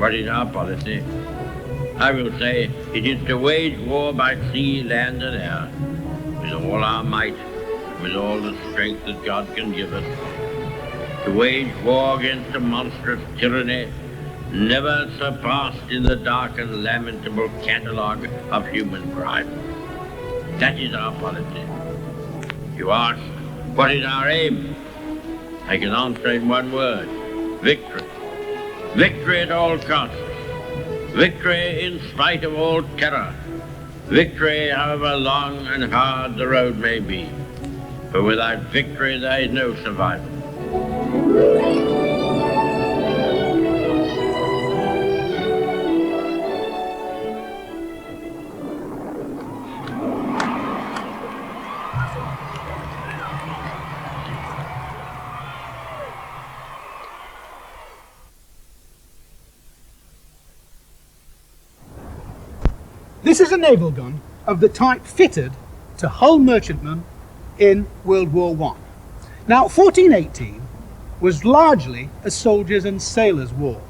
what is our policy? I will say it is to wage war by sea, land and air, with all our might, with all the strength that God can give us, to wage war against a monstrous tyranny never surpassed in the dark and lamentable catalogue of human crime. That is our policy. You ask, what is our aim? I can answer in one word: victory. Victory at all costs. Victory in spite of all terror. Victory however long and hard the road may be. For without victory there is no survival. This is a naval gun of the type fitted to Hull merchantmen in World War I. Now, 1418 was largely a soldiers' and sailors' war.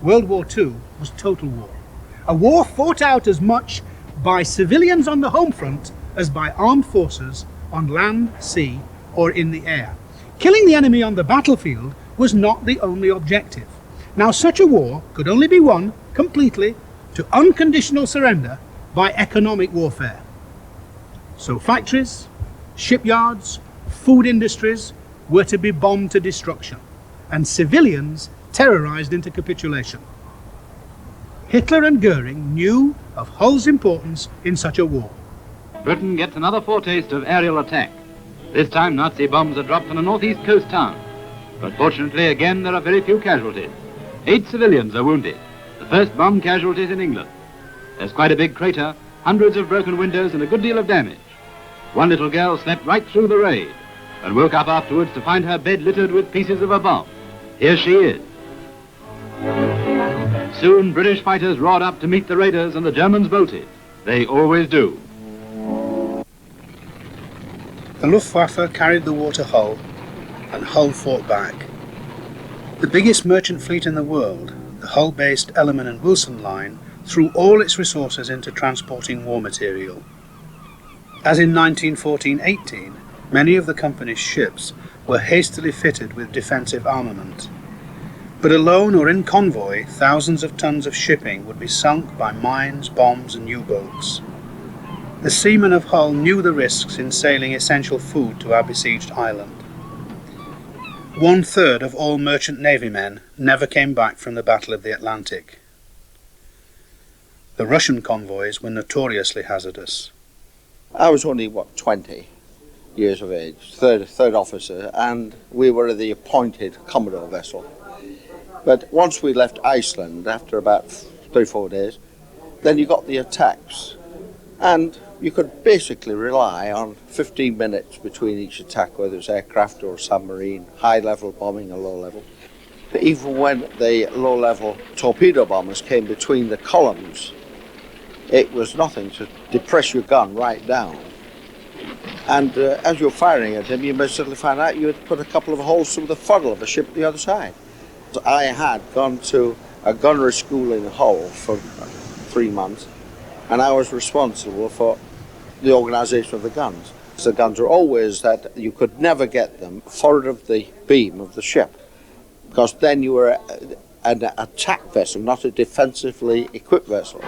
World War II was total war. A war fought out as much by civilians on the home front as by armed forces on land, sea, or in the air. Killing the enemy on the battlefield was not the only objective. Now, such a war could only be won completely to unconditional surrender by economic warfare. So factories, shipyards, food industries were to be bombed to destruction, and civilians terrorized into capitulation. Hitler and Goering knew of Hull's importance in such a war. Britain gets another foretaste of aerial attack. This time Nazi bombs are dropped on a northeast coast town. But fortunately, again, there are very few casualties. 8 civilians are wounded. The first bomb casualties in England. There's quite a big crater, hundreds of broken windows and a good deal of damage. One little girl slept right through the raid and woke up afterwards to find her bed littered with pieces of a bomb. Here she is. Soon British fighters roared up to meet the raiders and the Germans bolted. They always do. The Luftwaffe carried the war to Hull, and Hull fought back. The biggest merchant fleet in the world, the Hull-based Ellerman and Wilson line, threw all its resources into transporting war material. As in 1914-18, many of the company's ships were hastily fitted with defensive armament. But alone or in convoy, thousands of tons of shipping would be sunk by mines, bombs and U-boats. The seamen of Hull knew the risks in sailing essential food to our besieged island. 1/3 of all merchant navy men never came back from the Battle of the Atlantic. The Russian convoys were notoriously hazardous. I was only, 20 years of age, third officer, and we were the appointed Commodore vessel. But once we left Iceland, after about 3-4 days, then you got the attacks. And you could basically rely on 15 minutes between each attack, whether it's aircraft or submarine, high-level bombing or low-level. But even when the low-level torpedo bombers came between the columns, it was nothing to depress your gun right down. And as you're firing at him, you may suddenly find out you had put a couple of holes through the funnel of a ship at the other side. I had gone to a gunnery school in Hull for 3 months, and I was responsible for the organisation of the guns. The guns were always that you could never get them forward of the beam of the ship, because then you were an attack vessel, not a defensively equipped vessel.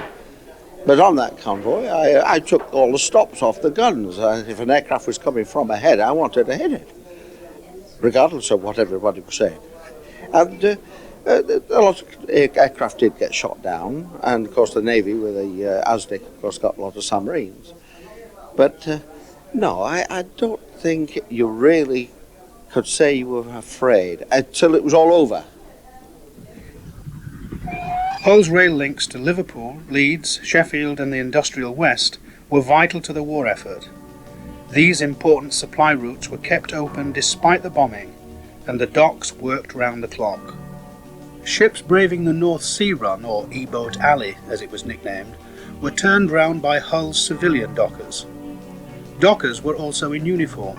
But on that convoy, I took all the stops off the guns. If an aircraft was coming from ahead, I wanted to hit it, regardless of what everybody was saying. And a lot of aircraft did get shot down, and of course the Navy with the ASDIC, of course, got a lot of submarines. But no, I don't think you really could say you were afraid until it was all over. Hull's rail links to Liverpool, Leeds, Sheffield and the industrial West were vital to the war effort. These important supply routes were kept open despite the bombing, and the docks worked round the clock. Ships braving the North Sea Run, or E-Boat Alley as it was nicknamed, were turned round by Hull's civilian dockers. Dockers were also in uniform.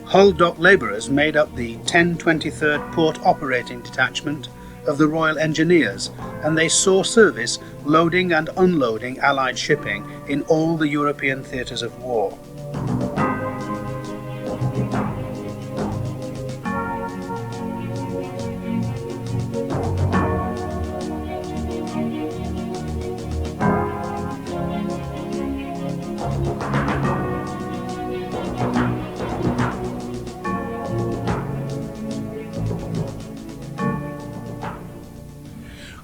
Hull dock labourers made up the 1023rd Port Operating Detachment of the Royal Engineers, and they saw service loading and unloading Allied shipping in all the European theatres of war.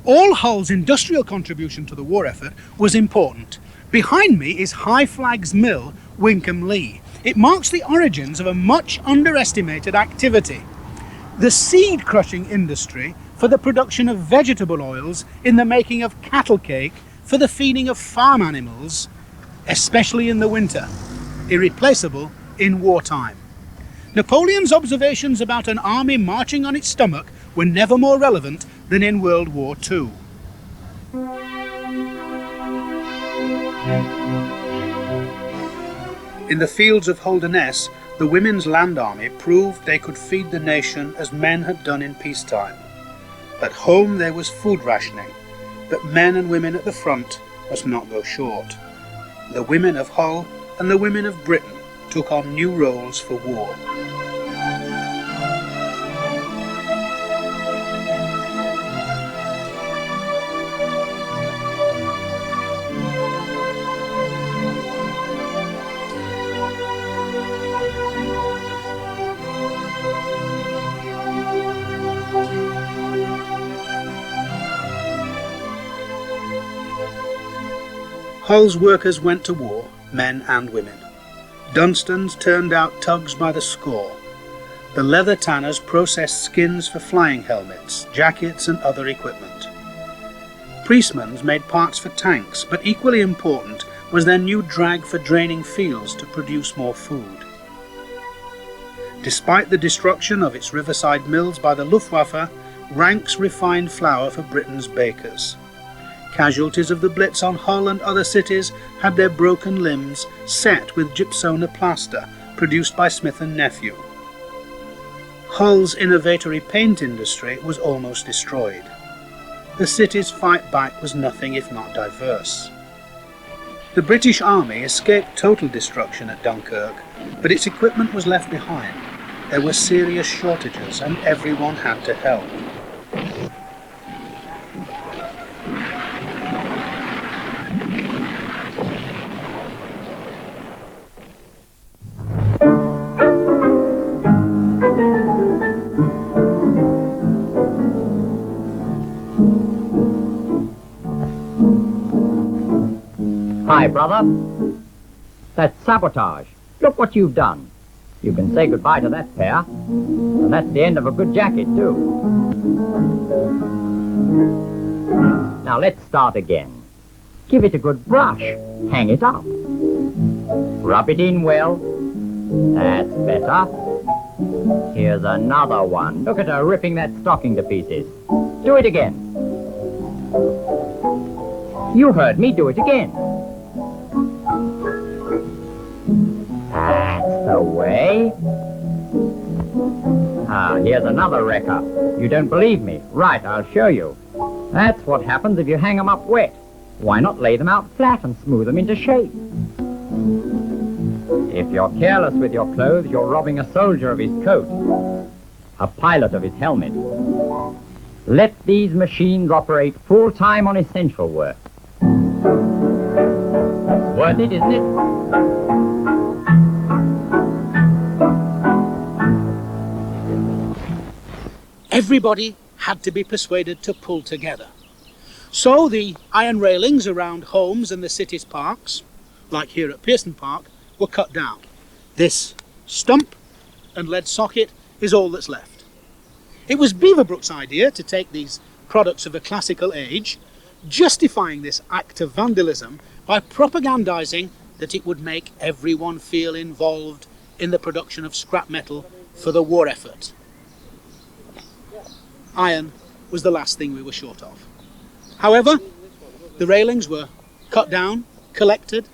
All Hull's industrial contribution to the war effort was important. Behind me is High Flag's Mill, Wincolm Lee. It marks the origins of a much underestimated activity. The seed crushing industry for the production of vegetable oils in the making of cattle cake for the feeding of farm animals, especially in the winter. Irreplaceable in wartime. Napoleon's observations about an army marching on its stomach were never more relevant than in World War II. In the fields of Holderness, the Women's Land Army proved they could feed the nation as men had done in peacetime. At home there was food rationing, but men and women at the front must not go short. The women of Hull and the women of Britain took on new roles for war. Hull's workers went to war, men and women. Dunstans turned out tugs by the score. The leather tanners processed skins for flying helmets, jackets and other equipment. Priestmans made parts for tanks, but equally important was their new drag for draining fields to produce more food. Despite the destruction of its riverside mills by the Luftwaffe, ranks refined flour for Britain's bakers. Casualties of the Blitz on Hull and other cities had their broken limbs set with gypsona plaster produced by Smith & Nephew. Hull's innovatory paint industry was almost destroyed. The city's fight back was nothing if not diverse. The British Army escaped total destruction at Dunkirk, but its equipment was left behind. There were serious shortages and everyone had to help. Hi, brother. That's sabotage. Look what you've done. You can say goodbye to that pair. And that's the end of a good jacket, too. Now let's start again. Give it a good brush. Hang it up. Rub it in well. That's better. Here's another one. Look at her ripping that stocking to pieces. Do it again. You heard me. Do it again. That's the way. Here's another wrecker. You don't believe me? Right, I'll show you. That's what happens if you hang them up wet. Why not lay them out flat and smooth them into shape? If you're careless with your clothes, you're robbing a soldier of his coat, a pilot of his helmet. Let these machines operate full-time on essential work. Worth it, isn't it? Everybody had to be persuaded to pull together. So the iron railings around homes and the city's parks, like here at Pearson Park, were cut down. This stump and lead socket is all that's left. It was Beaverbrook's idea to take these products of a classical age, justifying this act of vandalism by propagandizing that it would make everyone feel involved in the production of scrap metal for the war effort. Iron was the last thing we were short of. However, the railings were cut down, collected,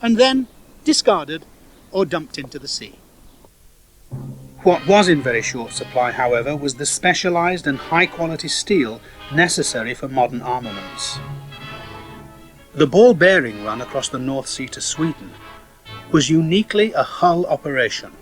and then discarded or dumped into the sea. What was in very short supply, however, was the specialised and high-quality steel necessary for modern armaments. The ball bearing run across the North Sea to Sweden was uniquely a Hull operation.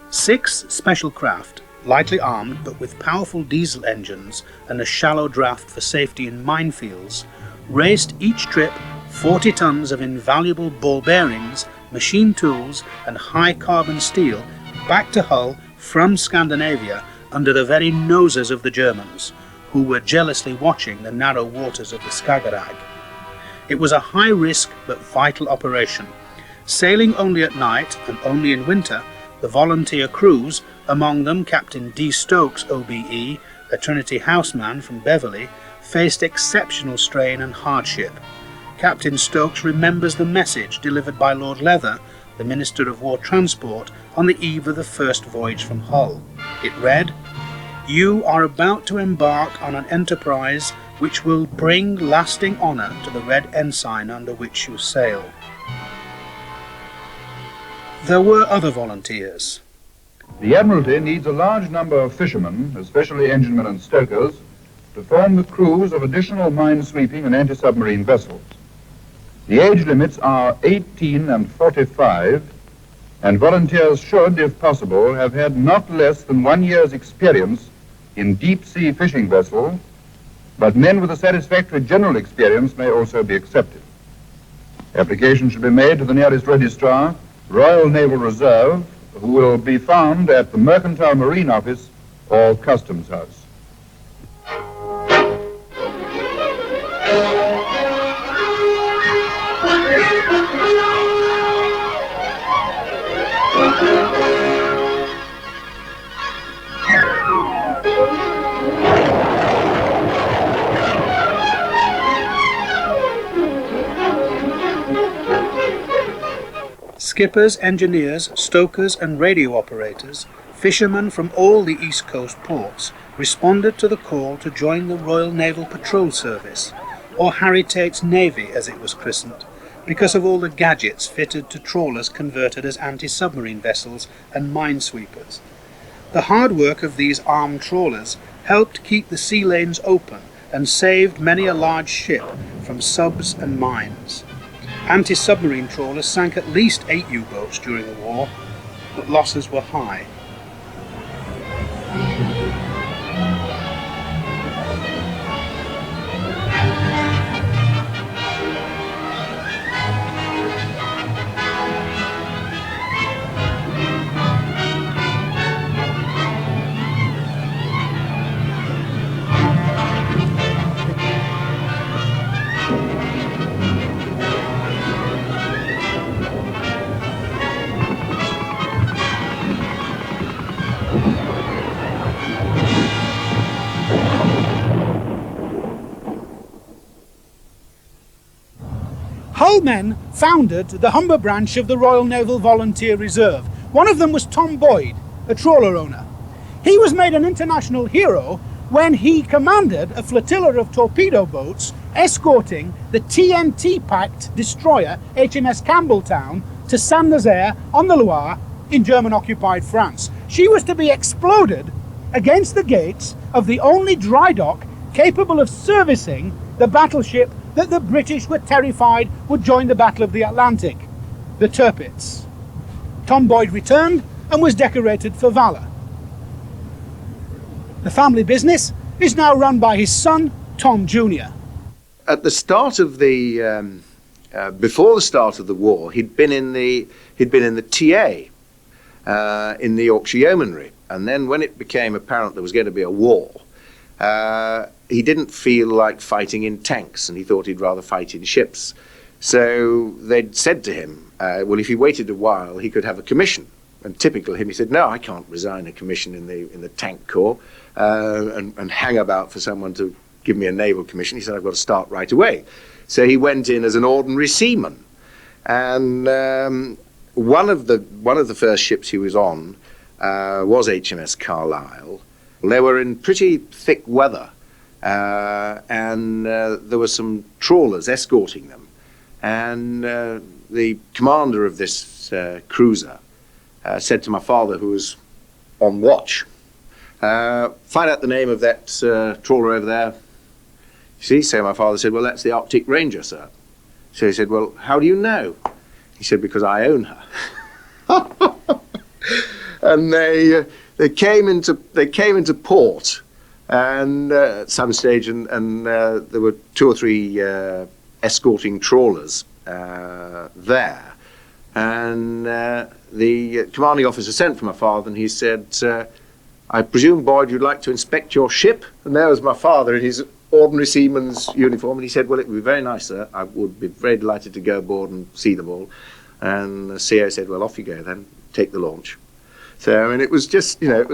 6 special craft, lightly armed but with powerful diesel engines and a shallow draft for safety in minefields, raced each trip 40 tons of invaluable ball bearings, machine tools and high carbon steel back to Hull from Scandinavia under the very noses of the Germans, who were jealously watching the narrow waters of the Skagerrak. It was a high-risk but vital operation. Sailing only at night and only in winter, the volunteer crews, among them Captain D. Stokes, OBE, a Trinity houseman from Beverley, faced exceptional strain and hardship. Captain Stokes remembers the message delivered by Lord Leather, the Minister of War Transport, on the eve of the first voyage from Hull. It read, "You are about to embark on an enterprise which will bring lasting honour to the red ensign under which you sail." There were other volunteers. The Admiralty needs a large number of fishermen, especially enginemen and stokers, to form the crews of additional mine-sweeping and anti-submarine vessels. The age limits are 18 and 45, and volunteers should, if possible, have had not less than 1 year's experience in deep-sea fishing vessels, but men with a satisfactory general experience may also be accepted. Application should be made to the nearest registrar, Royal Naval Reserve, who will be found at the Mercantile Marine Office or Customs House. Skippers, engineers, stokers and radio operators, fishermen from all the East Coast ports, responded to the call to join the Royal Naval Patrol Service, or Harry Tate's Navy as it was christened, because of all the gadgets fitted to trawlers converted as anti-submarine vessels and minesweepers. The hard work of these armed trawlers helped keep the sea lanes open and saved many a large ship from subs and mines. Anti-submarine trawlers sank at least 8 U-boats during the war, but losses were high. Hull men founded the Humber branch of the Royal Naval Volunteer Reserve. One of them was Tom Boyd, a trawler owner. He was made an international hero when he commanded a flotilla of torpedo boats escorting the TNT-packed destroyer HMS Campbelltown to Saint-Nazaire on the Loire in German-occupied France. She was to be exploded against the gates of the only dry dock capable of servicing the battleship that the British were terrified would join the Battle of the Atlantic, the Tirpitz. Tom Boyd returned and was decorated for valour. The family business is now run by his son, Tom Jr. At the start of the, before the start of the war, he'd been in the TA in the Yorkshire Yeomanry, and then when it became apparent there was going to be a war, he didn't feel like fighting in tanks, and he thought he'd rather fight in ships. So they'd said to him, well, if he waited a while, he could have a commission. And typical him, he said, no, I can't resign a commission in the tank corps and hang about for someone to give me a naval commission. He said, I've got to start right away. So he went in as an ordinary seaman. And one of the first ships he was on was HMS Carlisle. They were in pretty thick weather, and there were some trawlers escorting them. And the commander of this cruiser said to my father, who was on watch. Find out the name of that trawler over there. You see, so my father said, well, that's the Arctic Ranger, sir. So he said, well, how do you know? He said, because I own her. And they came into port, and at some stage, and there were 2 or 3 escorting trawlers there, and the commanding officer sent for my father, and he said, I presume, Boyd, you'd like to inspect your ship? And there was my father in his ordinary seaman's uniform, and he said, well, it would be very nice, sir. I would be very delighted to go aboard and see them all. And the CO said, well, off you go then, take the launch. So, I mean, it was just, you know,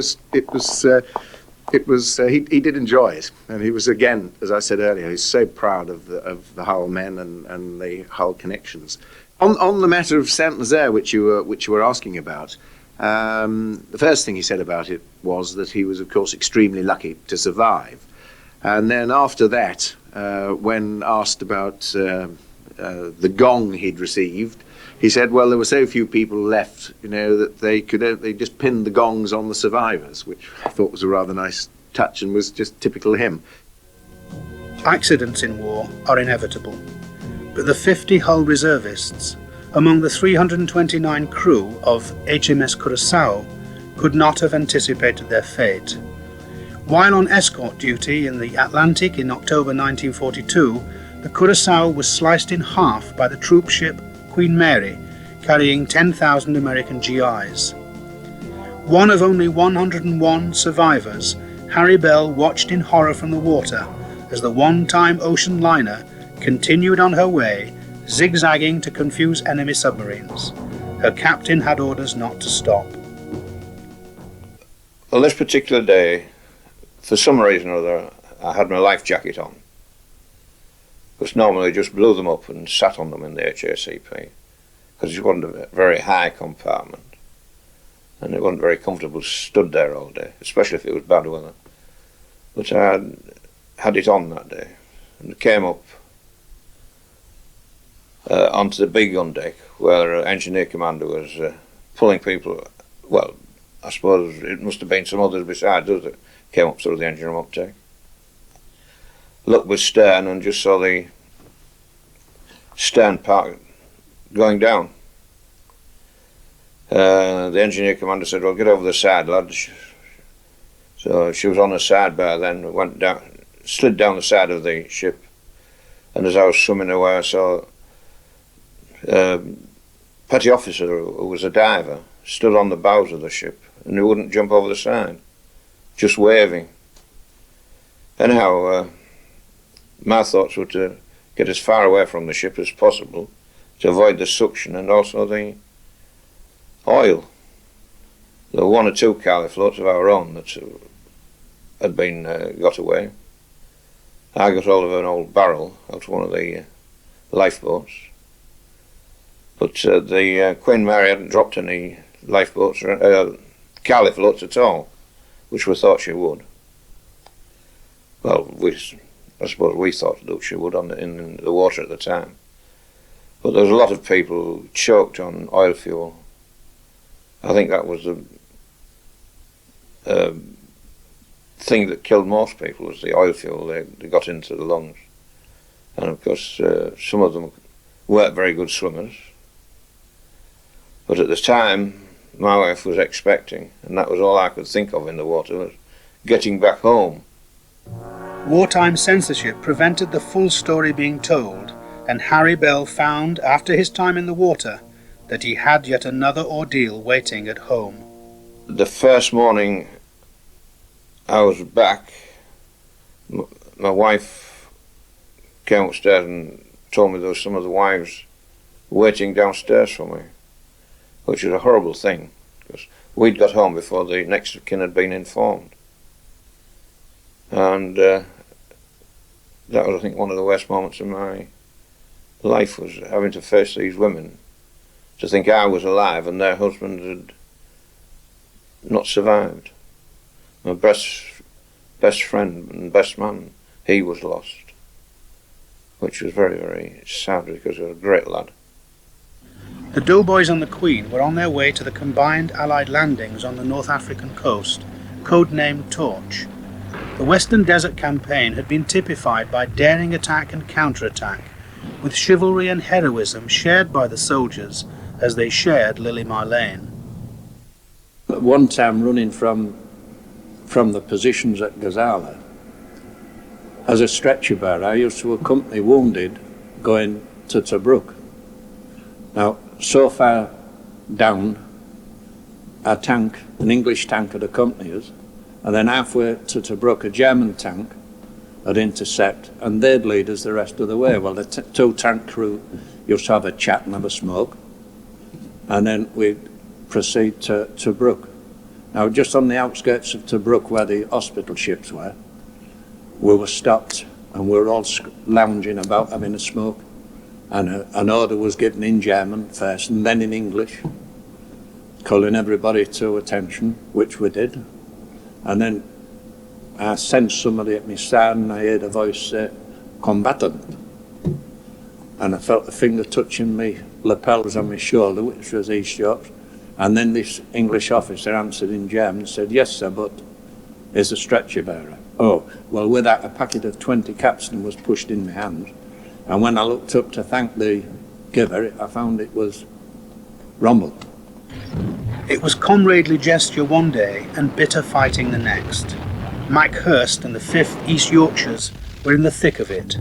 he did enjoy it. And he was, again, as I said earlier, he's so proud of the Hull men and the Hull connections. On the matter of Saint-Nazaire, which you were asking about, the first thing he said about it was that he was, of course, extremely lucky to survive. And then after that, when asked about the gong he'd received, he said, well, there were so few people left, you know, that they just pinned the gongs on the survivors, which I thought was a rather nice touch and was just typical him. Accidents in war are inevitable, but the 50 Hull reservists, among the 329 crew of HMS Curaçao, could not have anticipated their fate. While on escort duty in the Atlantic in October 1942, the Curaçao was sliced in half by the troop ship Queen Mary, carrying 10,000 American GIs. One of only 101 survivors, Harry Bell watched in horror from the water as the one-time ocean liner continued on her way, zigzagging to confuse enemy submarines. Her captain had orders not to stop. On this particular day, for some reason or other, I had my life jacket on. Because normally I just blew them up and sat on them in the HACP. Because it wasn't a very high compartment. And it wasn't very comfortable stood there all day, especially if it was bad weather. But I had it on that day. And it came up onto the big gun deck, where an engineer commander was pulling people. Well, I suppose it must have been some others besides us that came up through the engine room uptake. Looked with stern and just saw the stern part going down. The engineer commander said, well, get over the side, lads. So she was on the side bar then, went down, slid down the side of the ship, and as I was swimming away I saw petty officer who was a diver stood on the bows of the ship, and he wouldn't jump over the side, just waving. Anyhow, my thoughts were to get as far away from the ship as possible to avoid the suction and also the oil. There were 1 or 2 Cali floats of our own that had been got away. I got hold of an old barrel out of one of the lifeboats, but the Queen Mary hadn't dropped any lifeboats or Cali floats at all, which we thought she would. Well, I suppose we thought that she would in the water at the time. But there was a lot of people choked on oil fuel. I think that was the thing that killed most people, was the oil fuel. They got into the lungs. And of course, some of them weren't very good swimmers. But at the time, my wife was expecting, and that was all I could think of in the water, was getting back home. Wartime censorship prevented the full story being told, and Harry Bell found, after his time in the water, that he had yet another ordeal waiting at home. The first morning I was back, my wife came upstairs and told me there were some of the wives waiting downstairs for me, which was a horrible thing, because we'd got home before the next of kin had been informed. And that was, I think, one of the worst moments of my life, was having to face these women, to think I was alive and their husbands had not survived. My best friend and best man, he was lost, which was very, very sad, because he was a great lad. The doughboys and the Queen were on their way to the combined Allied landings on the North African coast, codenamed Torch. The Western Desert Campaign had been typified by daring attack and counterattack, with chivalry and heroism shared by the soldiers as they shared Lily Marlene. At one time, running from the positions at Gazala, as a stretcher bearer, I used to accompany wounded going to Tobruk. Now, so far down, a tank, an English tank, had accompanied us, and then halfway to Tobruk, a German tank had intercept, and they'd lead us the rest of the way. Well, the two tank crew used to have a chat and have a smoke, and then we'd proceed to Tobruk. Now, just on the outskirts of Tobruk, where the hospital ships were, we were stopped, and we were all lounging about having a smoke, and an order was given in German first, and then in English, calling everybody to attention, which we did. And then I sensed somebody at my side, and I heard a voice say, "Combatant." And I felt a finger touching me lapels on my shoulder, which was East York's. And then this English officer answered in German and said, "Yes, sir, but is a stretcher bearer." Oh, well, with that, a packet of 20 capstan was pushed in my hands. And when I looked up to thank the giver, I found it was Rommel. It was comradely gesture one day and bitter fighting the next. Mike Hurst and the 5th East Yorkshires were in the thick of it.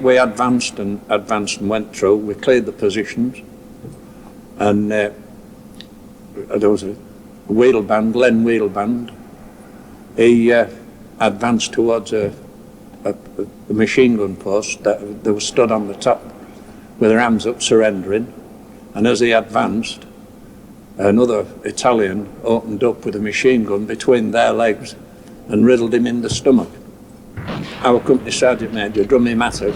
We advanced and went through. We cleared the positions, and there was a wheel band, Len wheel band. He advanced towards a machine gun post that they were stood on the top with their hands up, surrendering. And as he advanced, another Italian opened up with a machine gun between their legs and riddled him in the stomach. Our company sergeant major, Drummy Matter,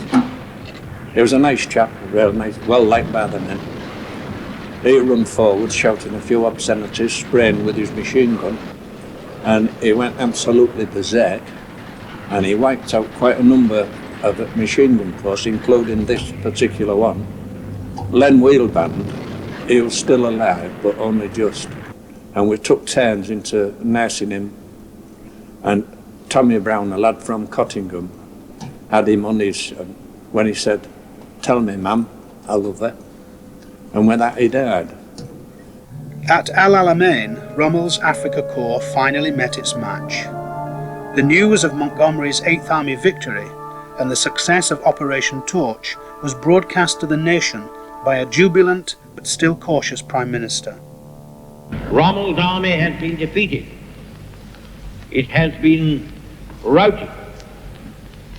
he was a nice chap, real nice, well liked by the men. He ran forward shouting a few obscenities, spraying with his machine gun, and he went absolutely berserk, and he wiped out quite a number of machine gun posts, including this particular one. Len Wheelband, he was still alive, but only just, and we took turns into nursing him, and Tommy Brown, a lad from Cottingham, had him on his, when he said, "Tell me, ma'am, I love her." And with that, he died. At El Alamein, Rommel's Africa Corps finally met its match. The news of Montgomery's 8th Army victory and the success of Operation Torch was broadcast to the nation by a jubilant but still cautious Prime Minister. Rommel's army has been defeated. It has been routed.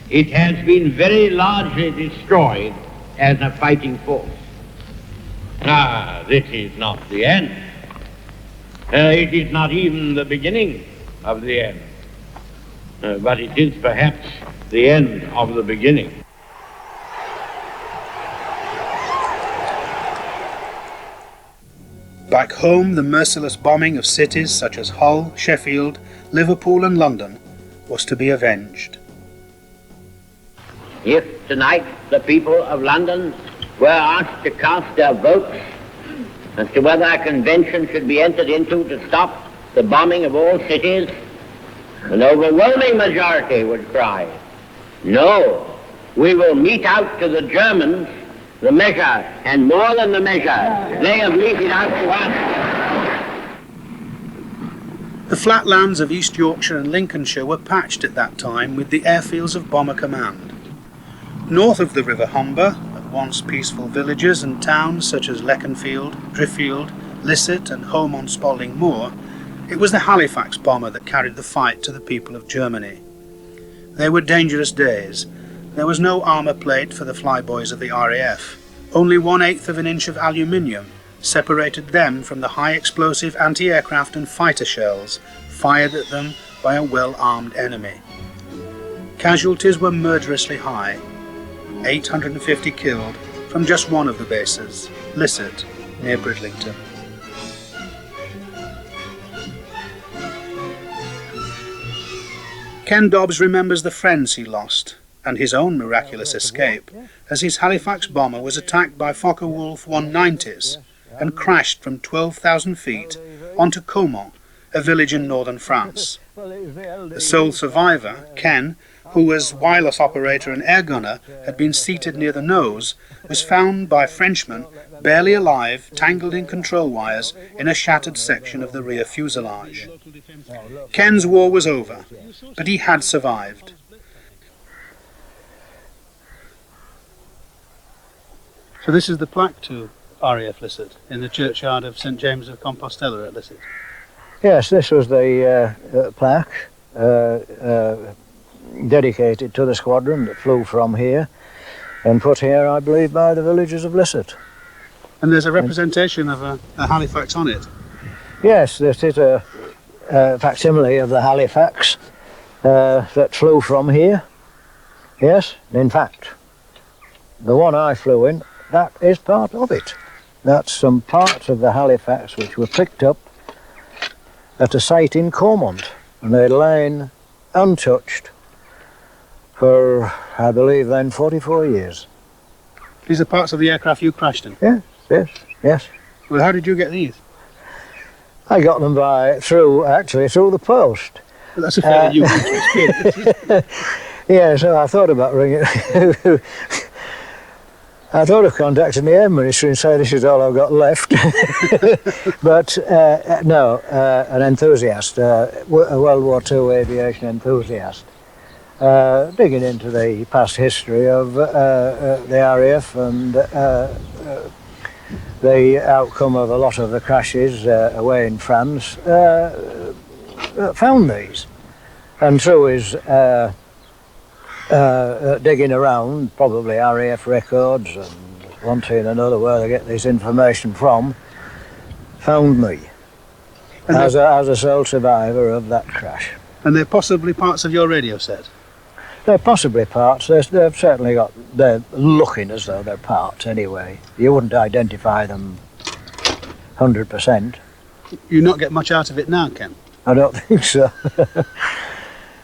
It has been very largely destroyed as a fighting force. This is not the end. It is not even the beginning of the end. But it is perhaps the end of the beginning. Back home, the merciless bombing of cities such as Hull, Sheffield, Liverpool and London was to be avenged. If tonight the people of London were asked to cast their votes as to whether a convention should be entered into to stop the bombing of all cities, an overwhelming majority would cry, "No, we will mete out to the Germans the measure, and more than the measure, they have meted out to us." The flatlands of East Yorkshire and Lincolnshire were patched at that time with the airfields of Bomber Command. North of the River Humber, at once peaceful villages and towns such as Leconfield, Driffield, Lisset and Holme on Spalding Moor, it was the Halifax bomber that carried the fight to the people of Germany. They were dangerous days. There was no armour plate for the flyboys of the RAF. Only 1/8 of an inch of aluminium separated them from the high explosive anti-aircraft and fighter shells fired at them by a well-armed enemy. Casualties were murderously high. 850 killed from just one of the bases, Lisset, near Bridlington. Ken Dobbs remembers the friends he lost and his own miraculous escape as his Halifax bomber was attacked by Focke-Wulf 190s and crashed from 12,000 feet onto Caumont, a village in northern France. The sole survivor, Ken, who as wireless operator and air gunner had been seated near the nose, was found by Frenchmen barely alive, tangled in control wires in a shattered section of the rear fuselage. Ken's war was over, but he had survived. So this is the plaque to RAF Lisset in the churchyard of St James of Compostela at Lisset. Yes, this was the plaque dedicated to the squadron that flew from here and put here, I believe, by the villagers of Lisset. And there's a representation of a Halifax on it. Yes, this is a facsimile of the Halifax that flew from here. Yes, in fact, the one I flew in, that is part of it. That's some parts of the Halifax which were picked up at a site in Caumont, and they'd lain untouched for, I believe then, 44 years. These are parts of the aircraft you crashed in? Yes, yes, yes. Well, how did you get these? I got them through the post. Well, that's a fairly unique experience. Yeah, so I thought about ringing. I thought of contacting the Air Ministry and saying this is all I've got left. But no, an enthusiast, a World War II aviation enthusiast, digging into the past history of the RAF and the outcome of a lot of the crashes away in France, found these. And through his digging around, probably RAF records and one thing and another where they get this information from, found me as a sole survivor of that crash. And they're possibly parts of your radio set? They're possibly parts. They've certainly got, they're looking as though they're parts anyway. You wouldn't identify them 100%. You not get much out of it now, Ken? I don't think so.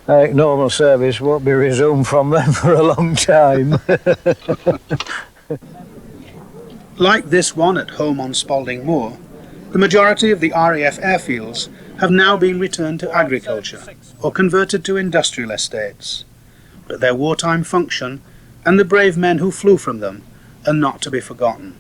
I think normal service won't be resumed from them for a long time. Like this one at Holme on Spalding Moor, the majority of the RAF airfields have now been returned to agriculture or converted to industrial estates. But their wartime function and the brave men who flew from them are not to be forgotten.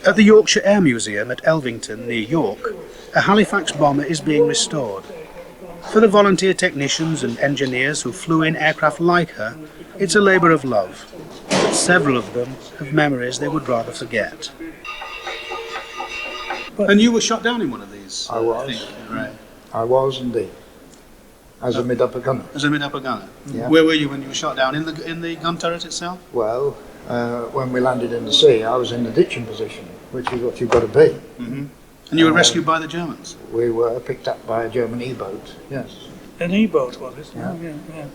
At the Yorkshire Air Museum at Elvington, near York, a Halifax bomber is being restored. For the volunteer technicians and engineers who flew in aircraft like her, it's a labour of love. But several of them have memories they would rather forget. And you were shot down in one of these? I was. I think, right. I was indeed. As a mid-upper gunner. As a mid-upper gunner? Yeah. Where were you when you were shot down? In the gun turret itself? Well, when we landed in the sea, I was in the ditching position, which is what you've got to be. Mm-hmm. And you were rescued by the Germans? We were picked up by a German E-boat, yes. An E-boat, was it? Yeah. Oh, yeah.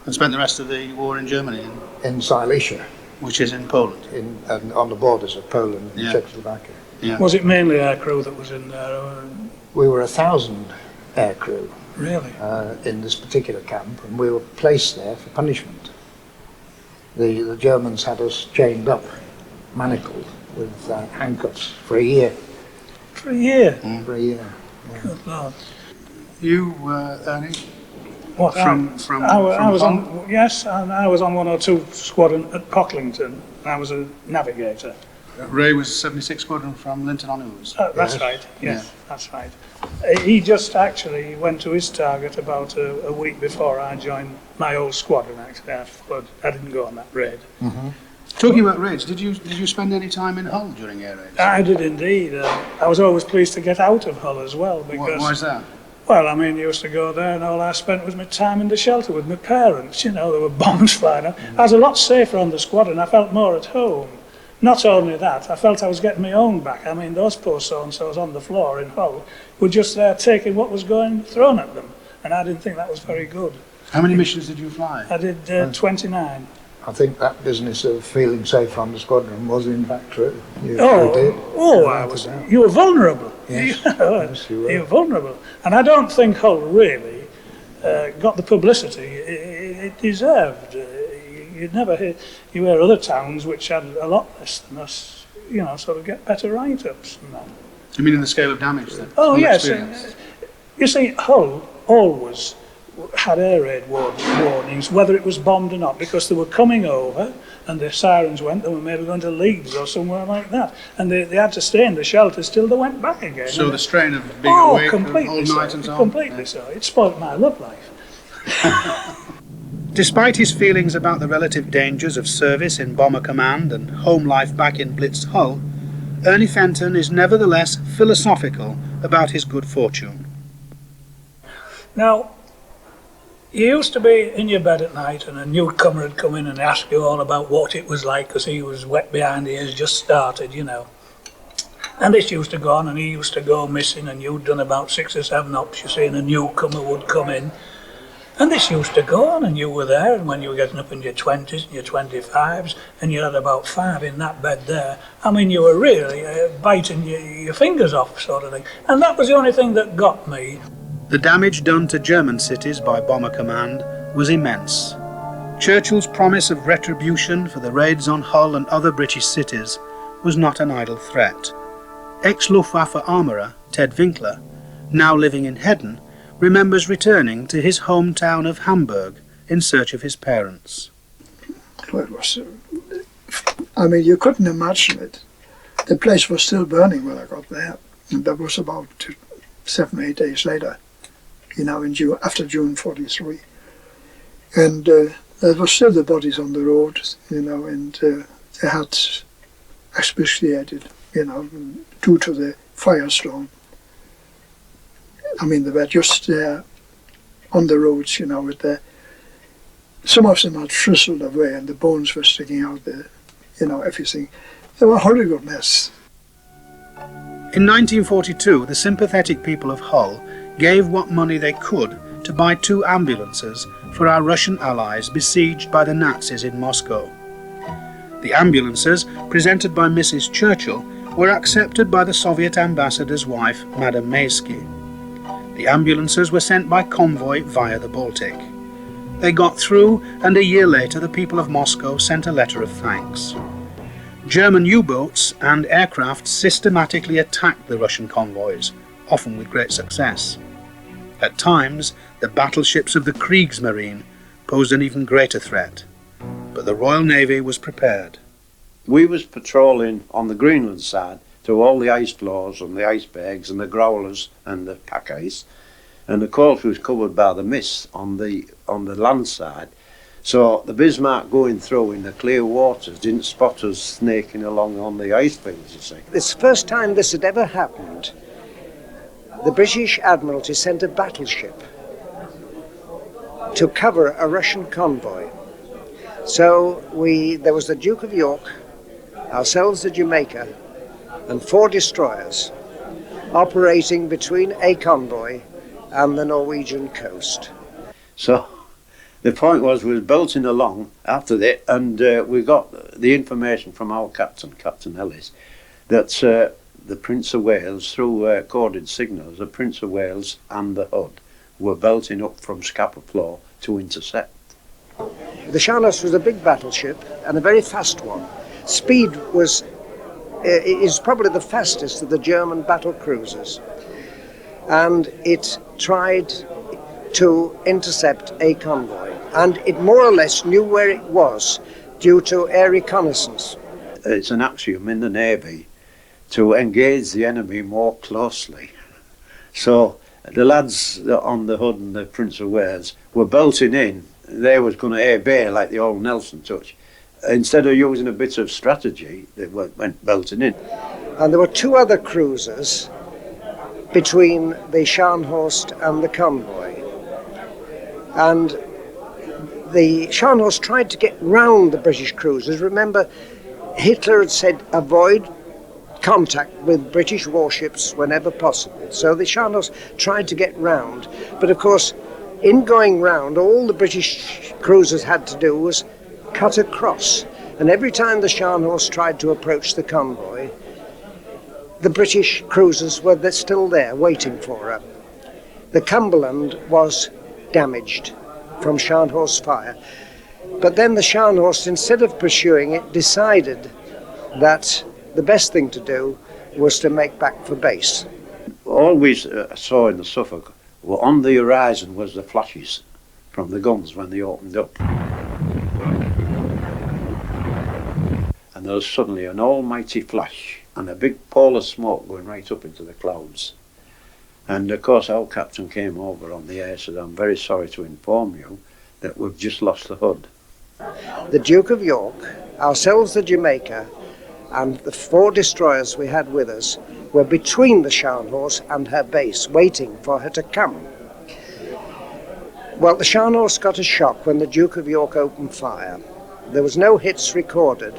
And spent the rest of the war in Germany? In Silesia. Which is in Poland? And on the borders of Poland and Czechoslovakia. Yeah. Was it mainly our crew that was in there? Or? We were 1,000 air crew. Really? In this particular camp, and we were placed there for punishment. The Germans had us chained up, manacled, with handcuffs for a year. For a year? For a year. Yeah. Good Lord. You, Ernie, What? From I was Hull? on. Yes, and I was on 102 Squadron at Pocklington. And I was a navigator. Ray was 76 Squadron from Linton on Ouse. That's right. Yes, that's right. He just actually went to his target about a week before I joined my old squadron. Actually, I didn't go on that raid. Mm-hmm. Talking about raids, did you spend any time in Hull during air raids? I did indeed. I was always pleased to get out of Hull as well because. Why is that? Well, I mean, you used to go there and all I spent was my time in the shelter with my parents. You know, there were bombs flying out. I was a lot safer on the squadron. I felt more at home. Not only that, I felt I was getting my own back. I mean, those poor so-and-sos on the floor in Hull were just there taking what was going thrown at them. And I didn't think that was very good. How many missions did you fly? I did 29. I think that business of feeling safe on the squadron was in fact true. You were vulnerable. Yes. Yes, you were vulnerable. And I don't think Hull really got the publicity it deserved. You'd never hear other towns which had a lot less than us, you know, sort of get better write-ups than that. You mean in the scale of damage then? Oh, yes. You see, Hull always had air raid warnings, whether it was bombed or not, because they were coming over and the sirens went, they were maybe going to Leeds or somewhere like that. And they had to stay in the shelters till they went back again. So the strain of being awake all night and so on? Completely so. It spoilt my love life. Despite his feelings about the relative dangers of service in Bomber Command and home life back in Blitz Hull, Ernie Fenton is nevertheless philosophical about his good fortune. Now, you used to be in your bed at night and a newcomer would come in and ask you all about what it was like because he was wet behind the ears, just started, you know. And this used to go on and he used to go missing and you'd done about 6 or 7 ops, you see, and a newcomer would come in. And this used to go on and you were there, and when you were getting up in your 20s and your 25s and you had about 5 in that bed there, I mean, you were really biting your fingers off sort of thing. And that was the only thing that got me. The damage done to German cities by Bomber Command was immense. Churchill's promise of retribution for the raids on Hull and other British cities was not an idle threat. Ex-Luftwaffe armourer Ted Winkler, now living in Hedden, remembers returning to his hometown of Hamburg in search of his parents. Well, it was, I mean, you couldn't imagine it. The place was still burning when I got there, and that was about 7 or 8 days later, you know, in June, after June 43. And there were still the bodies on the road, you know, and they had asphyxiated, you know, due to the firestorm. I mean, they were just there on the roads, you know, with some of them had frizzled away and the bones were sticking out there, you know, everything. They were a horrible mess. In 1942, the sympathetic people of Hull gave what money they could to buy 2 ambulances for our Russian allies besieged by the Nazis in Moscow. The ambulances, presented by Mrs. Churchill, were accepted by the Soviet ambassador's wife, Madame Maysky. The ambulances were sent by convoy via the Baltic. They got through, and a year later the people of Moscow sent a letter of thanks. German U-boats and aircraft systematically attacked the Russian convoys, often with great success. At times, the battleships of the Kriegsmarine posed an even greater threat, but the Royal Navy was prepared. We was patrolling on the Greenland side through all the ice floors and the icebergs and the growlers and the pack ice, and of course we was covered by the mist on the land side, so the Bismarck going through in the clear waters didn't spot us snaking along on the ice fields, you see. It's the first time this had ever happened. The British Admiralty sent a battleship to cover a Russian convoy. So there was the Duke of York, ourselves the Jamaica, and 4 destroyers operating between a convoy and the Norwegian coast. So the point was we was belting along after that, and we got the information from our captain, Captain Ellis, that the Prince of Wales, through coded signals, the Prince of Wales and the Hood were belting up from Scapa Floor to intercept. The Shannos was a big battleship and a very fast one. Speed is probably the fastest of the German battle cruisers, and it tried to intercept a convoy, and it more or less knew where it was due to air reconnaissance. It's an axiom in the Navy to engage the enemy more closely. So the lads on the Hood and the Prince of Wales were bolting in. They was going to obey like the old Nelson touch. Instead of using a bit of strategy, they went bolting in. And there were two other cruisers between the Scharnhorst and the convoy. And the Scharnhorst tried to get round the British cruisers. Remember, Hitler had said avoid contact with British warships whenever possible. So the Scharnhorst tried to get round. But of course, in going round, all the British cruisers had to do was cut across. And every time the Scharnhorst tried to approach the convoy, the British cruisers were still there waiting for her. The Cumberland was damaged from Scharnhorst's fire. But then the Scharnhorst, instead of pursuing it, decided that the best thing to do was to make back for base. All we saw in the Suffolk were on the horizon was the flashes from the guns when they opened up. And there was suddenly an almighty flash and a big pall of smoke going right up into the clouds. And of course our captain came over on the air and said, "I'm very sorry to inform you that we've just lost the Hood." The Duke of York, ourselves the Jamaica, and the 4 destroyers we had with us were between the Scharnhorst and her base, waiting for her to come. Well, the Scharnhorst got a shock when the Duke of York opened fire. There was no hits recorded,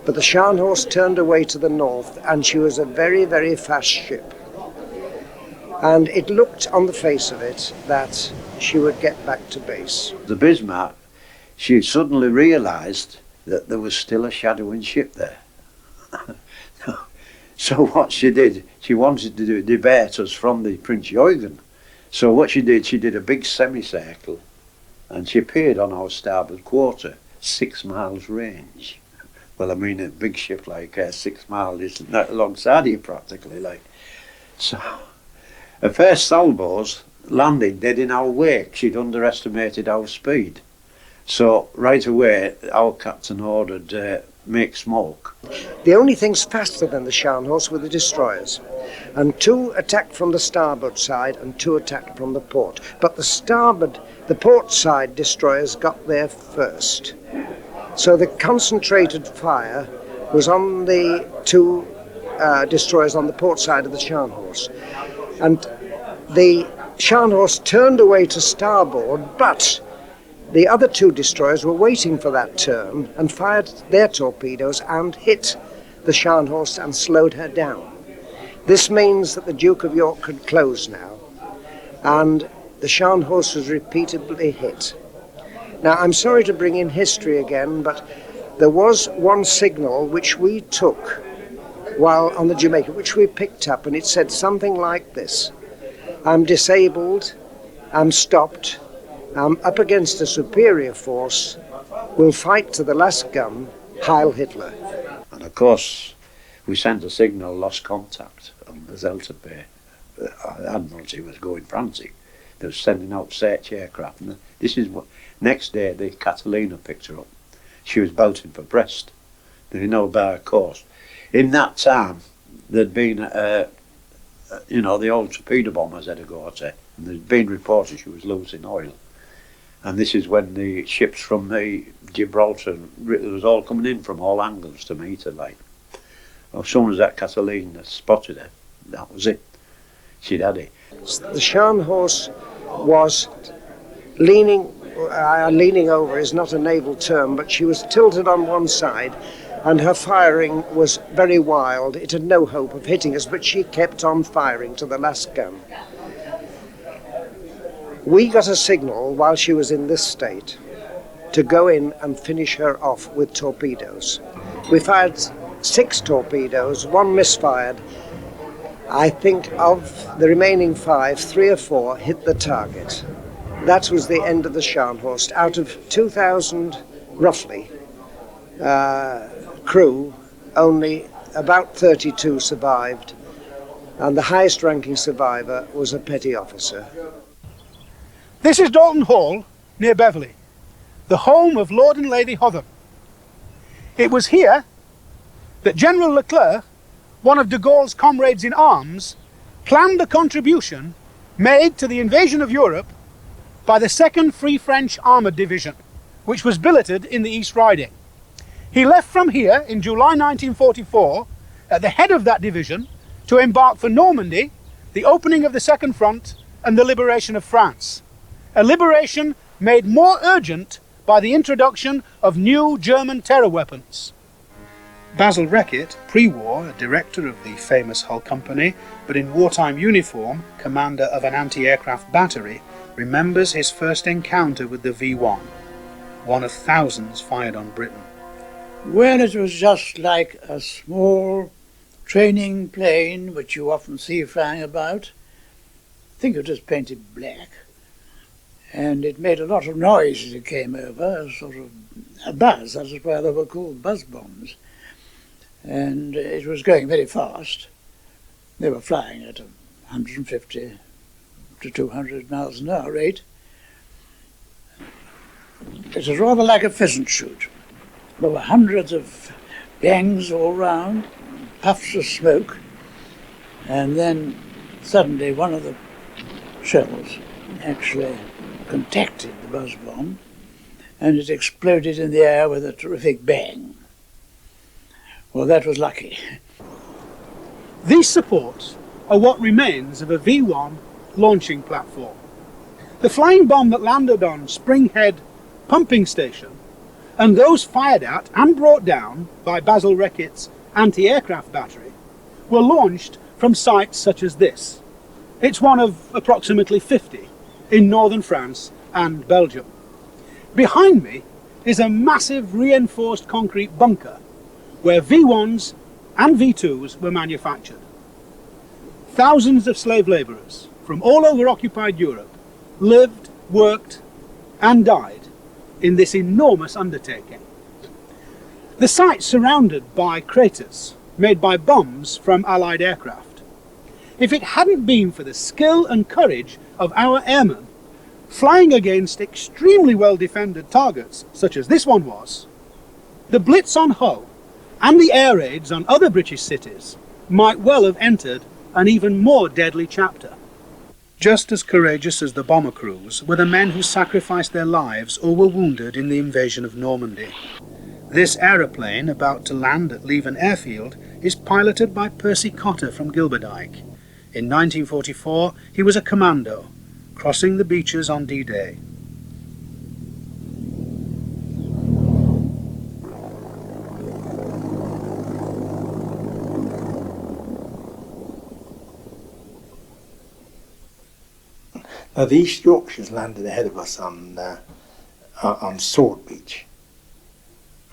but the Scharnhorst turned away to the north, and she was a very, very fast ship. And it looked on the face of it that she would get back to base. The Bismarck, she suddenly realised that there was still a shadowing ship there. So what she did, she wanted to divert us from the Prince Eugen. So what she did a big semicircle, and she appeared on our starboard quarter, 6 miles range. Well, I mean, a big ship like 6 miles is not alongside you practically, like. So, her first salvos landed dead in our wake. She'd underestimated our speed. So right away, our captain ordered, make smoke. The only things faster than the Scharnhorst were the destroyers, and 2 attacked from the starboard side and 2 attacked from the port. But the port side destroyers got there first. So the concentrated fire was on the 2 destroyers on the port side of the Scharnhorst. And the Scharnhorst turned away to starboard, but the other 2 destroyers were waiting for that turn and fired their torpedoes and hit the Scharnhorst and slowed her down. This means that the Duke of York could close now, and the Scharnhorst was repeatedly hit. Now, I'm sorry to bring in history again, but there was one signal which we took while on the Jamaica, which we picked up, and it said something like this: "I'm disabled, I'm stopped, I'm up against a superior force, we'll fight to the last gun, Heil Hitler." And of course, we sent a signal, lost contact on the Zelta Bay. The Admiralty was going frantic. They were sending out search aircraft. And this is what, next day, the Catalina picked her up. She was bolting for Brest. They know about her course. In that time, there'd been, the old torpedo bombers had a go at her. And there'd been reported she was losing oil. And this is when the ships from the Gibraltar, it was all coming in from all angles to meet her, like. As soon as that Catalina spotted her, that was it. She'd had it. The Scharnhorst was leaning over is not a naval term, but she was tilted on one side, and her firing was very wild. It had no hope of hitting us, but she kept on firing to the last gun. We got a signal while she was in this state to go in and finish her off with torpedoes. We fired 6 torpedoes, 1 misfired. I think of the remaining 5, 3 or 4 hit the target. That was the end of the Scharnhorst. Out of 2,000, roughly, crew, only about 32 survived, and the highest ranking survivor was a petty officer. This is Dalton Hall, near Beverley, the home of Lord and Lady Hotham. It was here that General Leclerc, one of de Gaulle's comrades in arms, planned the contribution made to the invasion of Europe by the 2nd Free French Armoured Division, which was billeted in the East Riding. He left from here in July 1944 at the head of that division to embark for Normandy, the opening of the Second Front, and the liberation of France. A liberation made more urgent by the introduction of new German terror weapons. Basil Reckitt, pre-war a director of the famous Hull Company, but in wartime uniform, commander of an anti-aircraft battery, remembers his first encounter with the V1, one of thousands fired on Britain. Well, it was just like a small training plane which you often see flying about. Think it was painted black, and it made a lot of noise as it came over, a sort of a buzz. That is why they were called buzz bombs. And it was going very fast. They were flying at 150 to 200 miles an hour rate. It was rather like a pheasant shoot. There were hundreds of bangs all round, puffs of smoke, and then suddenly one of the shells actually contacted the buzz bomb, and it exploded in the air with a terrific bang. Well, that was lucky. These supports are what remains of a V1 launching platform. The flying bomb that landed on Spring Head pumping station, and those fired at and brought down by Basil Reckitt's anti-aircraft battery, were launched from sites such as this. It's one of approximately 50 in northern France and Belgium. Behind me is a massive reinforced concrete bunker where V1s and V2s were manufactured. Thousands of slave labourers from all over occupied Europe lived, worked and died in this enormous undertaking. The site's surrounded by craters made by bombs from Allied aircraft. If it hadn't been for the skill and courage of our airmen flying against extremely well-defended targets, such as this one was, the Blitz on Hull and the air raids on other British cities might well have entered an even more deadly chapter. Just as courageous as the bomber crews were the men who sacrificed their lives or were wounded in the invasion of Normandy. This aeroplane, about to land at Leven Airfield, is piloted by Percy Cotter from Gilberdike. In 1944, he was a commando, crossing the beaches on D-Day. Now, the East Yorkshires landed ahead of us on Sword Beach.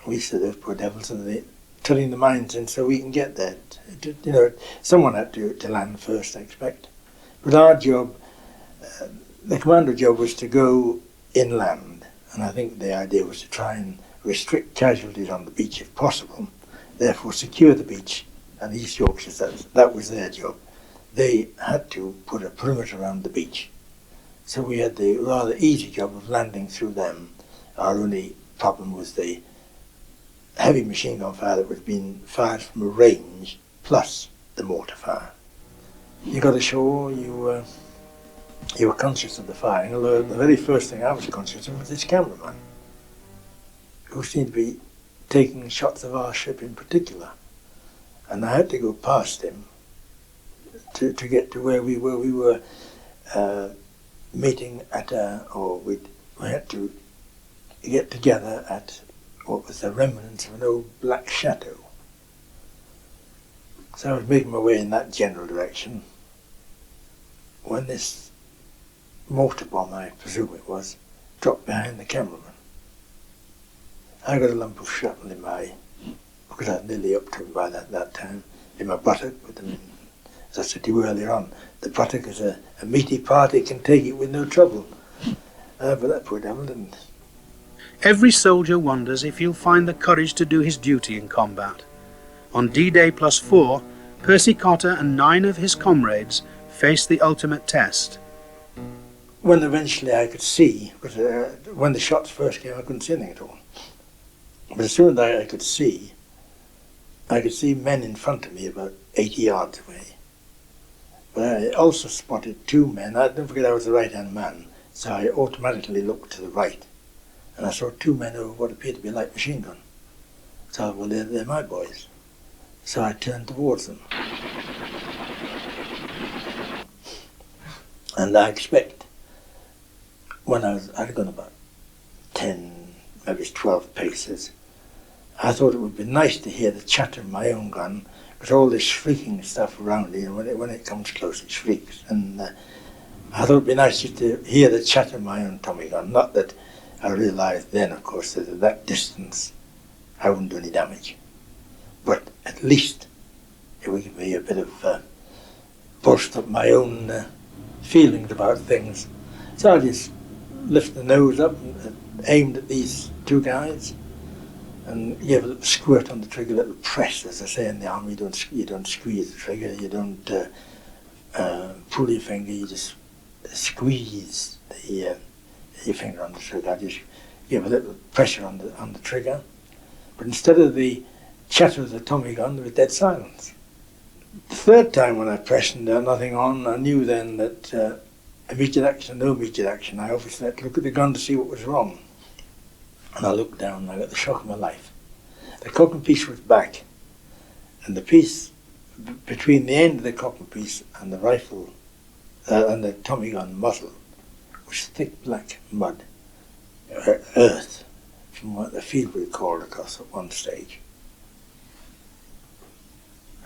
We said those poor devils are turning the mines in so we can get there. You know, someone had to land first, I expect. But our job, the commando job, was to go inland, and I think the idea was to try and restrict casualties on the beach if possible, therefore secure the beach. And the East Yorkshires, that was their job. They had to put a perimeter around the beach. So we had the rather easy job of landing through them. Our only problem was the heavy machine gun fire that was being fired from a range, plus the mortar fire. You got ashore, you were conscious of the firing, although the very first thing I was conscious of was this cameraman, who seemed to be taking shots of our ship in particular. And I had to go past him to get to where we were. We were meeting at we had to get together at what was the remnants of an old black chateau. So I was making my way in that general direction when this mortar bomb, I presume it was, dropped behind the cameraman. I got a lump of shrapnel in my, because I was nearly up to him by that time, in my buttock. But I mean, as I said to you earlier on, the buttock is a meaty part, it can take it with no trouble. But that poor devil didn't. Every soldier wonders if he'll find the courage to do his duty in combat. On D-Day +4, Percy Cotter and 9 of his comrades faced the ultimate test. when eventually I could see, but when the shots first came I couldn't see anything at all. But as soon as I could see men in front of me about 80 yards away. But I also spotted two men. Don't forget I was the right-hand man, so I automatically looked to the right. And I saw two men over what appeared to be a light machine gun. So I thought, well, they're my boys. So I turned towards them. And I expect, when I'd gone about 10, maybe 12 paces, I thought it would be nice to hear the chatter of my own gun, because all this shrieking stuff around it, when it comes close, it shrieks. And I thought it would be nice just to hear the chatter of my own Tommy gun. Not that I realised then, of course, that at that distance I wouldn't do any damage. But at least it would give me a bit of burst up my own feelings about things. So I just lifted the nose up and aimed at these two guys and gave a little squirt on the trigger, a little press, as I say in the army. You don't squeeze the trigger, you don't pull your finger, you just squeeze your finger on the trigger. I just gave a little pressure on the trigger. But instead of the chatter of the Tommy gun, there was dead silence. The third time when I pressed and there nothing on, I knew then that immediate action, no immediate action. I obviously had to look at the gun to see what was wrong. And I looked down and I got the shock of my life. The cocking piece was back, and the piece between the end of the cocking piece and the rifle and the Tommy gun muzzle was thick black mud, earth, from what the field we called across at one stage.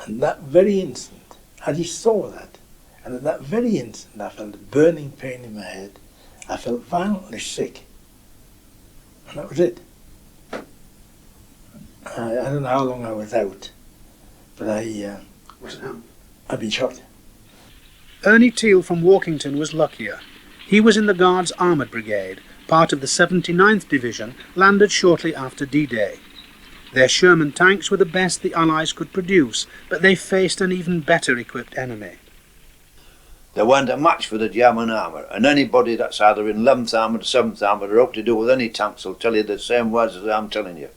And that very instant, I just saw that, and at that very instant I felt a burning pain in my head. I felt violently sick. And that was it. I don't know how long I was out, but I'd been shot. Ernie Teal from Walkington was luckier. He was in the Guards Armoured Brigade, part of the 79th Division, landed shortly after D-Day. Their Sherman tanks were the best the Allies could produce, but they faced an even better equipped enemy. There weren't a match for the German armour, and anybody that's either in 11th Armoured, 7th Armoured, or up to do with any tanks will tell you the same words as I'm telling you.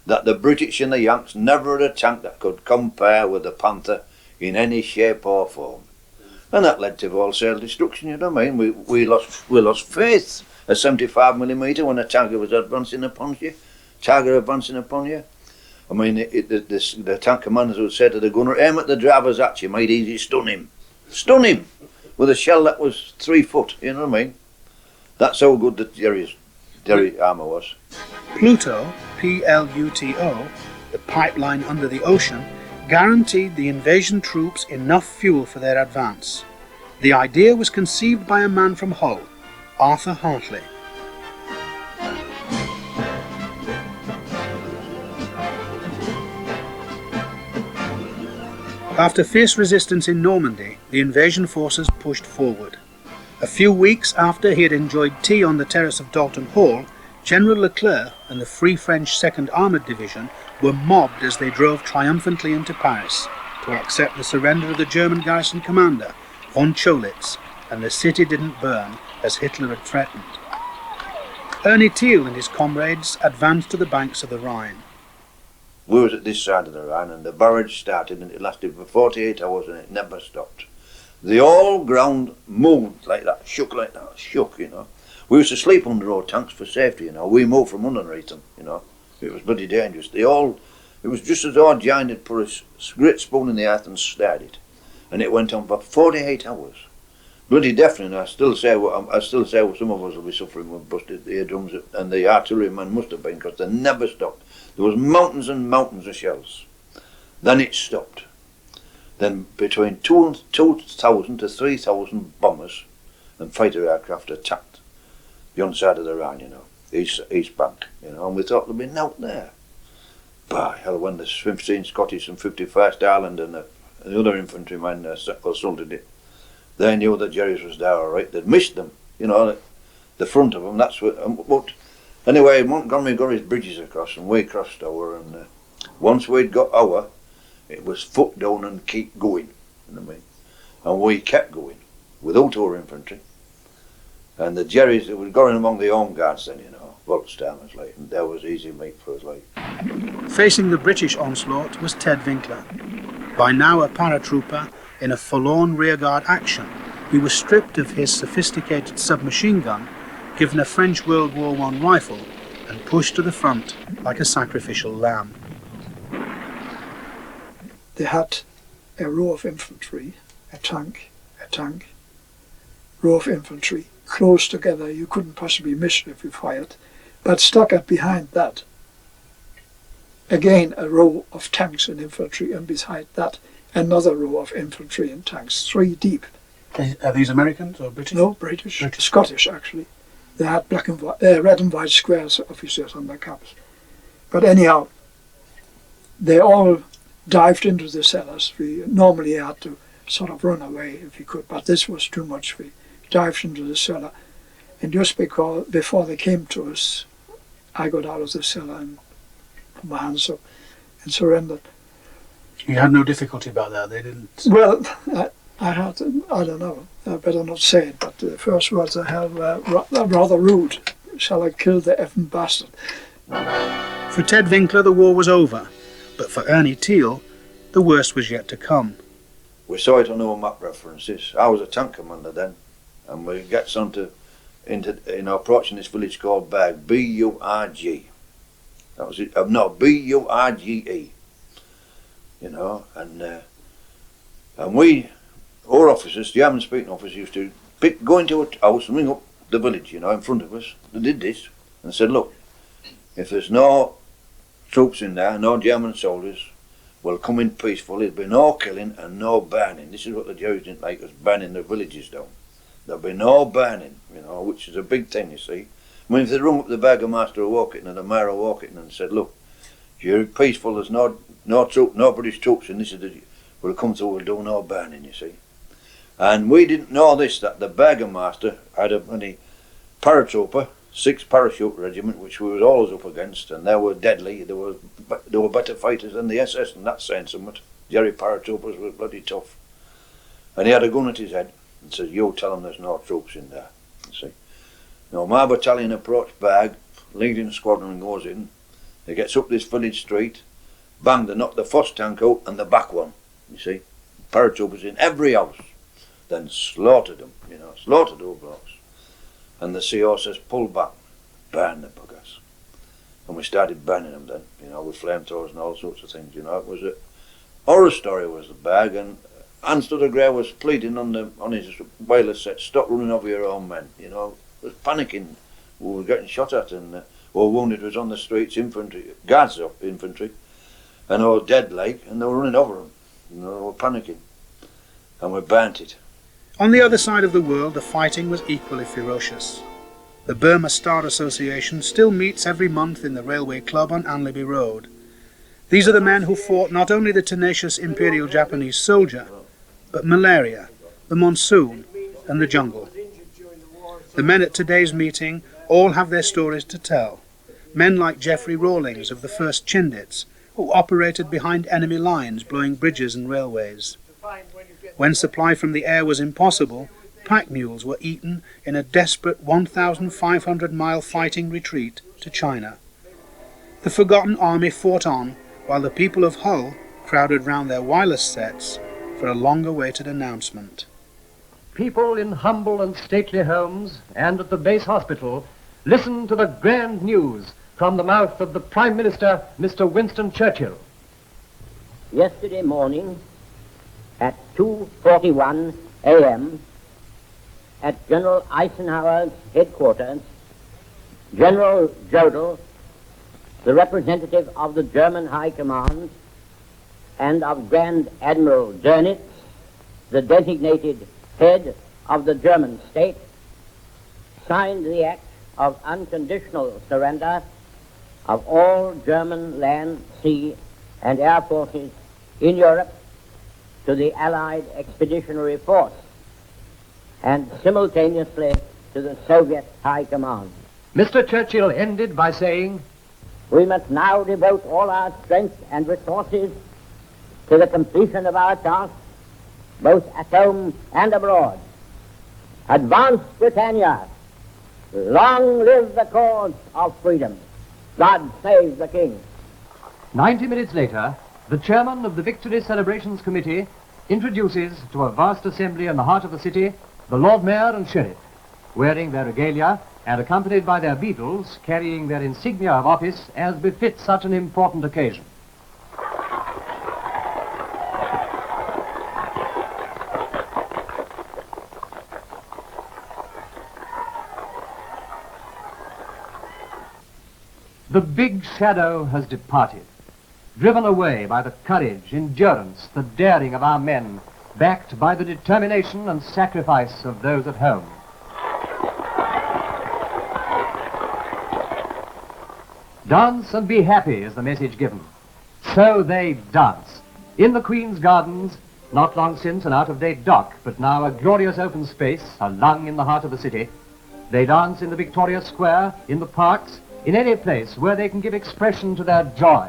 That the British and the Yanks never had a tank that could compare with the Panther in any shape or form. And that led to wholesale destruction, you know what I mean? We lost faith at 75mm when a Tiger was advancing upon you. Tiger advancing upon you. I mean, the tank commanders would say to the gunner, aim at the driver's hatch, you might easily stun him. Stun him! With a shell that was 3 foot, you know what I mean? That's how good the Derry armour was. Pluto, P-L-U-T-O, the pipeline under the ocean, guaranteed the invasion troops enough fuel for their advance. The idea was conceived by a man from Hull, Arthur Hartley. After fierce resistance in Normandy, the invasion forces pushed forward. A few weeks after he had enjoyed tea on the terrace of Dalton Hall, General Leclerc and the Free French 2nd Armoured Division were mobbed as they drove triumphantly into Paris to accept the surrender of the German garrison commander, von Cholitz, and the city didn't burn as Hitler had threatened. Ernie Teal and his comrades advanced to the banks of the Rhine. We was at this side of the Rhine and the barrage started and it lasted for 48 hours and it never stopped. The whole ground moved like that, shook, you know. We used to sleep under our tanks for safety, you know. We moved from underneath them, you know. It was bloody dangerous. It was just as though a giant had put a great spoon in the earth and stirred it. And it went on for 48 hours. Bloody deafening. I still say some of us will be suffering with busted eardrums, and the artillerymen must have been, because they never stopped. There was mountains and mountains of shells. Then it stopped. Then between 2,000 to 3,000 bombers and fighter aircraft attacked the underside of the Rhine, you know, east bank, you know, and we thought there'd be nought there. By hell, when the 15th Scottish and 51st Ireland and the other infantrymen assaulted it, they knew that Jerry's was there all right. They'd missed them, you know, the front of them. That's what. But anyway, Montgomery got his bridges across, and we crossed over. And once we'd got our, it was foot down and keep going. You know what I mean? And we kept going without our infantry. And the Jerrys that were going among the home guards then, you know, Volkstamers, like, and that was easy meat for us, like. Facing the British onslaught was Ted Winkler. By now a paratrooper in a forlorn rearguard action, he was stripped of his sophisticated submachine gun, given a French World War I rifle, and pushed to the front like a sacrificial lamb. They had a row of infantry, a tank, row of infantry, close together. You couldn't possibly miss if you fired. But stuck up behind that, again a row of tanks and infantry, and beside that another row of infantry and tanks, 3 deep. Are these Americans or British? No, British. Scottish actually. They had black and white, red and white squares officers on their caps. But anyhow, they all dived into the cellars. We normally had to sort of run away if we could, but this was too much. We dived into the cellar, and just before they came to us, I got out of the cellar and put my hands up and surrendered. You had no difficulty about that, they didn't? Well, I had, I don't know, I better not say it, but the first words I had were rather rude. Shall I kill the effing bastard? For Ted Winkler, the war was over, but for Ernie Teal, the worst was yet to come. We saw it on our map references. I was a tank commander then, and we get approaching this village called Berg, B-U-R-G. That was it. No, B-U-R-G-E. You know, and we, our officers, German-speaking officers, used to go into a house and ring up the village, you know, in front of us. They did this and said, look, if there's no troops in there, no German soldiers, we'll come in peacefully. There'll be no killing and no burning. This is what the Jews didn't like, us burning their villages down. There'll be no burning, you know, which is a big thing, you see. I mean, if they rung up the burgomaster of Woking and the mayor of Woking and said, look, if you're peaceful, there's no British troops in this, we'll come through, we'll do no burning, you see. And we didn't know this, that the burgomaster had a paratrooper, 6th Parachute Regiment, which we was always up against, and they were deadly. They were better fighters than the SS, and that's saying something. Jerry paratroopers were bloody tough. And he had a gun at his head and said, you tell them there's no troops in there, you see. Now my battalion approached Berg, leading the squadron goes in. They gets up this village street, bang, they knocked the first tank out and the back one, you see. Paratroopers in every house. Then slaughtered them, you know, slaughtered all blocks. And the CO says, pull back, burn the buggers. And we started burning them then, you know, with flamethrowers and all sorts of things, you know. It was a horror story, was the Berg, and Hans Gray was pleading on his whaler set, stop running over your own men, you know. Was panicking, we were getting shot at, and our wounded was on the streets, infantry, guards up, infantry, and all dead like, and they were running over them, you know, they were panicking. And we burnt it. On the other side of the world, the fighting was equally ferocious. The Burma Star Association still meets every month in the Railway Club on Anleby Road. These are the men who fought not only the tenacious Imperial Japanese soldier, but malaria, the monsoon, and the jungle. The men at today's meeting all have their stories to tell. Men like Geoffrey Rawlings of the 1st Chindits, who operated behind enemy lines blowing bridges and railways. When supply from the air was impossible, pack mules were eaten in a desperate 1,500-mile fighting retreat to China. The forgotten army fought on, while the people of Hull crowded round their wireless sets for a long-awaited announcement. People in humble and stately homes and at the base hospital listen to the grand news from the mouth of the Prime Minister, Mr. Winston Churchill. Yesterday morning, at 2:41 a.m., at General Eisenhower's headquarters, General Jodl, the representative of the German High Command, and of Grand Admiral Dönitz, the designated head of the German state, signed the act of unconditional surrender of all German land, sea, and air forces in Europe to the Allied Expeditionary Force, and simultaneously to the Soviet High Command. Mr. Churchill ended by saying, we must now devote all our strength and resources to the completion of our task, both at home and abroad. Advance, Britannia! Long live the cause of freedom. God save the King. 90 minutes later, the chairman of the Victory Celebrations Committee introduces to a vast assembly in the heart of the city the Lord Mayor and Sheriff, wearing their regalia and accompanied by their beadles, carrying their insignia of office as befits such an important occasion. The big shadow has departed, driven away by the courage, endurance, the daring of our men, backed by the determination and sacrifice of those at home. Dance and be happy is the message given. So they dance. In the Queen's Gardens, not long since an out-of-date dock, but now a glorious open space, a lung in the heart of the city. They dance in the Victoria Square, in the parks, in any place where they can give expression to their joy.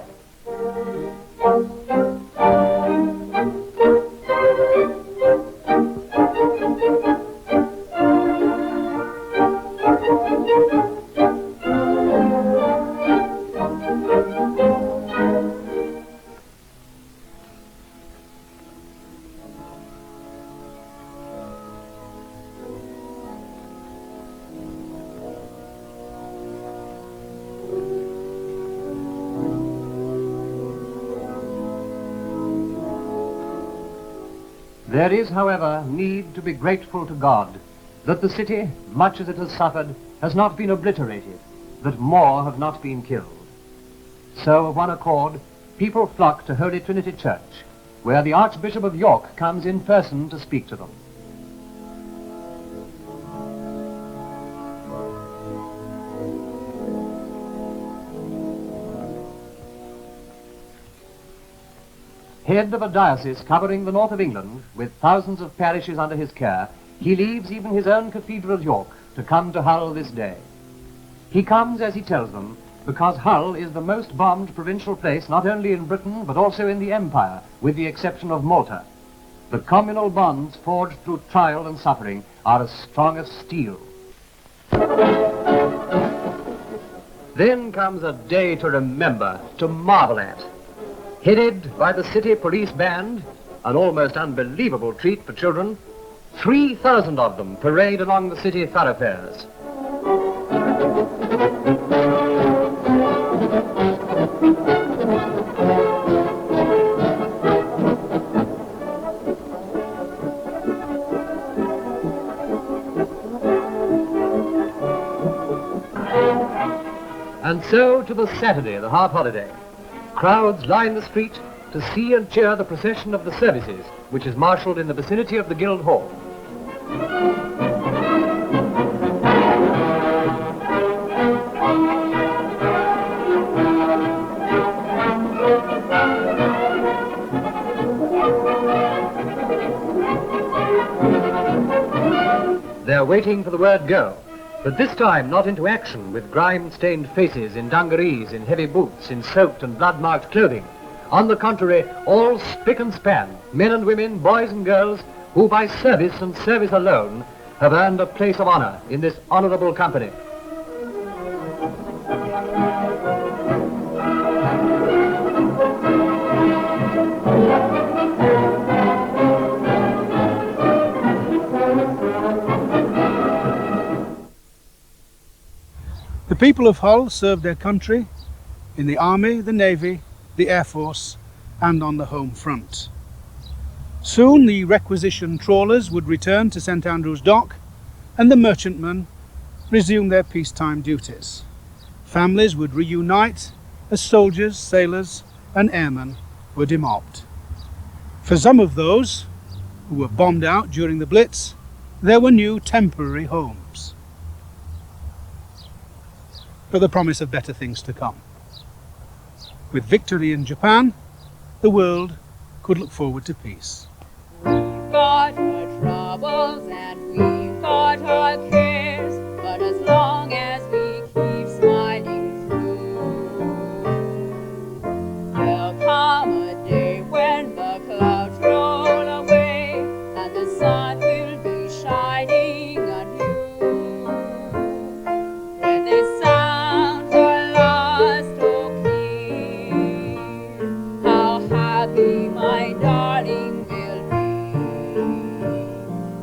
There is, however, need to be grateful to God that the city, much as it has suffered, has not been obliterated, that more have not been killed. So, of one accord, people flock to Holy Trinity Church, where the Archbishop of York comes in person to speak to them. Head of a diocese covering the north of England, with thousands of parishes under his care, he leaves even his own cathedral of York to come to Hull this day. He comes, as he tells them, because Hull is the most bombed provincial place not only in Britain but also in the Empire, with the exception of Malta. The communal bonds forged through trial and suffering are as strong as steel. Then comes a day to remember, to marvel at. Headed by the city police band, an almost unbelievable treat for children, 3,000 of them parade along the city thoroughfares. And so to the Saturday, the half-holiday. Crowds line the street to see and cheer the procession of the services, which is marshalled in the vicinity of the Guild Hall. They're waiting for the word go. But this time not into action with grime-stained faces, in dungarees, in heavy boots, in soaked and blood-marked clothing. On the contrary, all spick and span, men and women, boys and girls, who by service and service alone have earned a place of honor in this honorable company. The people of Hull served their country in the Army, the Navy, the Air Force, and on the home front. Soon the requisition trawlers would return to St Andrew's Dock, and the merchantmen resume their peacetime duties. Families would reunite as soldiers, sailors, and airmen were demobbed. For some of those who were bombed out during the Blitz, there were new temporary homes, but the promise of better things to come. With victory in Japan, the world could look forward to peace. Got our troubles and we've got our cares, but as long as we keep smiling through, there'll come a day when the clouds roll away and the sun will be shining anew. happy my darling will be.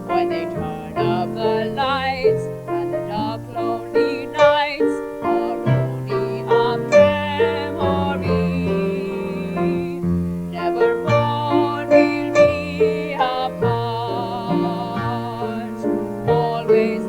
When they turn up the lights and the dark lonely nights are only a memory, nevermore we'll be apart, always